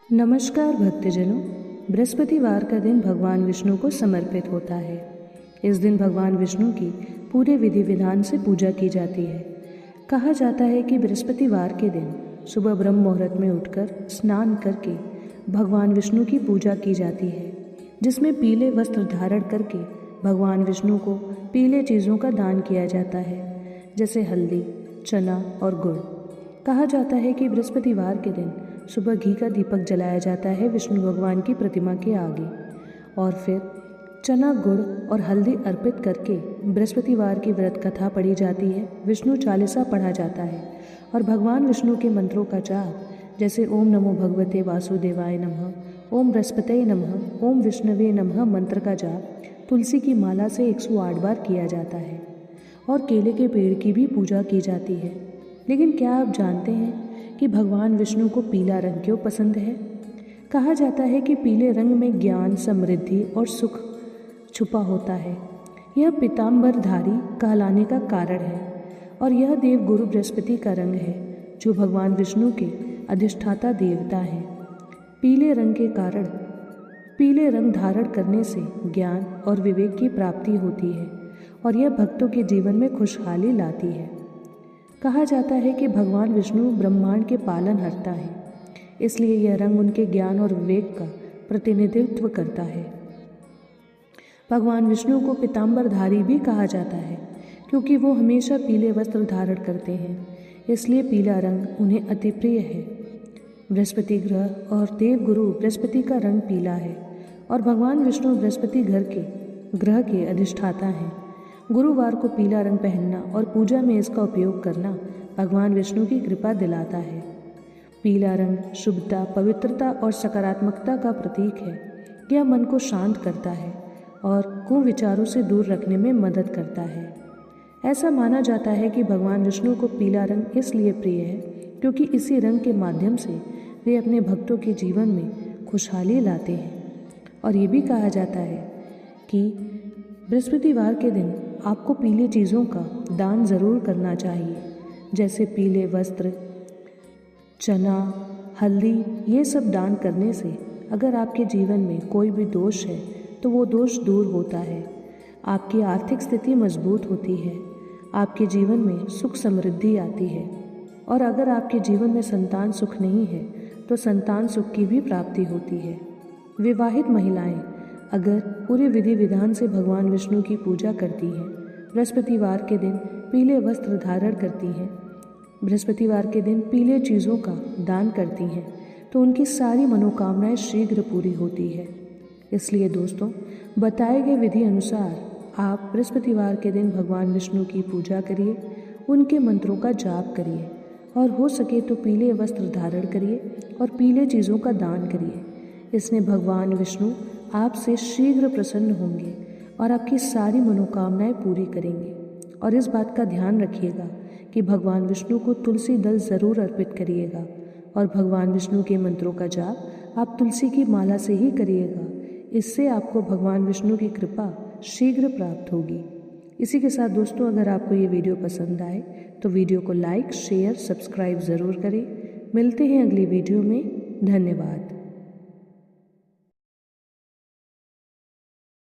नमस्कार भक्तजनों। बृहस्पतिवार का दिन भगवान विष्णु को समर्पित होता है। इस दिन भगवान विष्णु की पूरे विधि विधान से पूजा की जाती है। कहा जाता है कि बृहस्पतिवार के दिन सुबह ब्रह्म मुहूर्त में उठकर स्नान करके भगवान विष्णु की पूजा की जाती है, जिसमें पीले वस्त्र धारण करके भगवान विष्णु को पीले चीज़ों का दान किया जाता है, जैसे हल्दी, चना और गुड़। कहा जाता है कि बृहस्पतिवार के दिन सुबह घी का दीपक जलाया जाता है विष्णु भगवान की प्रतिमा के आगे, और फिर चना, गुड़ और हल्दी अर्पित करके बृहस्पतिवार की व्रत कथा पढ़ी जाती है, विष्णु चालीसा पढ़ा जाता है और भगवान विष्णु के मंत्रों का जाप, जैसे ओम नमो भगवते वासुदेवाय नमः, ओम बृहस्पतये नमः, ओम विष्णवे नमः मंत्र का जाप तुलसी की माला से 108 बार किया जाता है और केले के पेड़ की भी पूजा की जाती है। लेकिन क्या आप जानते हैं कि भगवान विष्णु को पीला रंग क्यों पसंद है? कहा जाता है कि पीले रंग में ज्ञान, समृद्धि और सुख छुपा होता है। यह पीतांबरधारी कहलाने का कारण है और यह देव गुरु बृहस्पति का रंग है, जो भगवान विष्णु के अधिष्ठाता देवता हैं। पीले रंग के कारण पीले रंग धारण करने से ज्ञान और विवेक की प्राप्ति होती है और यह भक्तों के जीवन में खुशहाली लाती है। कहा जाता है कि भगवान विष्णु ब्रह्मांड के पालनहर्ता हैं, इसलिए यह रंग उनके ज्ञान और विवेक का प्रतिनिधित्व करता है। भगवान विष्णु को पीतांबरधारी भी कहा जाता है क्योंकि वो हमेशा पीले वस्त्र धारण करते हैं, इसलिए पीला रंग उन्हें अति प्रिय है। बृहस्पति ग्रह और देवगुरु बृहस्पति का रंग पीला है और भगवान विष्णु बृहस्पति ग्रह के अधिष्ठाता हैं। गुरुवार को पीला रंग पहनना और पूजा में इसका उपयोग करना भगवान विष्णु की कृपा दिलाता है। पीला रंग शुभता, पवित्रता और सकारात्मकता का प्रतीक है। यह मन को शांत करता है और कुविचारों से दूर रखने में मदद करता है। ऐसा माना जाता है कि भगवान विष्णु को पीला रंग इसलिए प्रिय है क्योंकि इसी रंग के माध्यम से वे अपने भक्तों के जीवन में खुशहाली लाते हैं। और ये भी कहा जाता है कि बृहस्पतिवार के दिन आपको पीली चीज़ों का दान ज़रूर करना चाहिए, जैसे पीले वस्त्र, चना, हल्दी। ये सब दान करने से अगर आपके जीवन में कोई भी दोष है तो वो दोष दूर होता है, आपकी आर्थिक स्थिति मजबूत होती है, आपके जीवन में सुख समृद्धि आती है और अगर आपके जीवन में संतान सुख नहीं है तो संतान सुख की भी प्राप्ति होती है। विवाहित महिलाएं अगर पूरे विधि विधान से भगवान विष्णु की पूजा करती हैं, बृहस्पतिवार के दिन पीले वस्त्र धारण करती हैं, बृहस्पतिवार के दिन पीले चीज़ों का दान करती हैं, तो उनकी सारी मनोकामनाएं शीघ्र पूरी होती है। इसलिए दोस्तों, बताए गए विधि अनुसार आप बृहस्पतिवार के दिन भगवान विष्णु की पूजा करिए, उनके मंत्रों का जाप करिए और हो सके तो पीले वस्त्र धारण करिए और पीले चीज़ों का दान करिए। इसमें भगवान विष्णु आपसे शीघ्र प्रसन्न होंगे और आपकी सारी मनोकामनाएं पूरी करेंगे। और इस बात का ध्यान रखिएगा कि भगवान विष्णु को तुलसी दल ज़रूर अर्पित करिएगा और भगवान विष्णु के मंत्रों का जाप आप तुलसी की माला से ही करिएगा। इससे आपको भगवान विष्णु की कृपा शीघ्र प्राप्त होगी। इसी के साथ दोस्तों, अगर आपको ये वीडियो पसंद आए तो वीडियो को लाइक, शेयर, सब्सक्राइब ज़रूर करें। मिलते हैं अगली वीडियो में। धन्यवाद।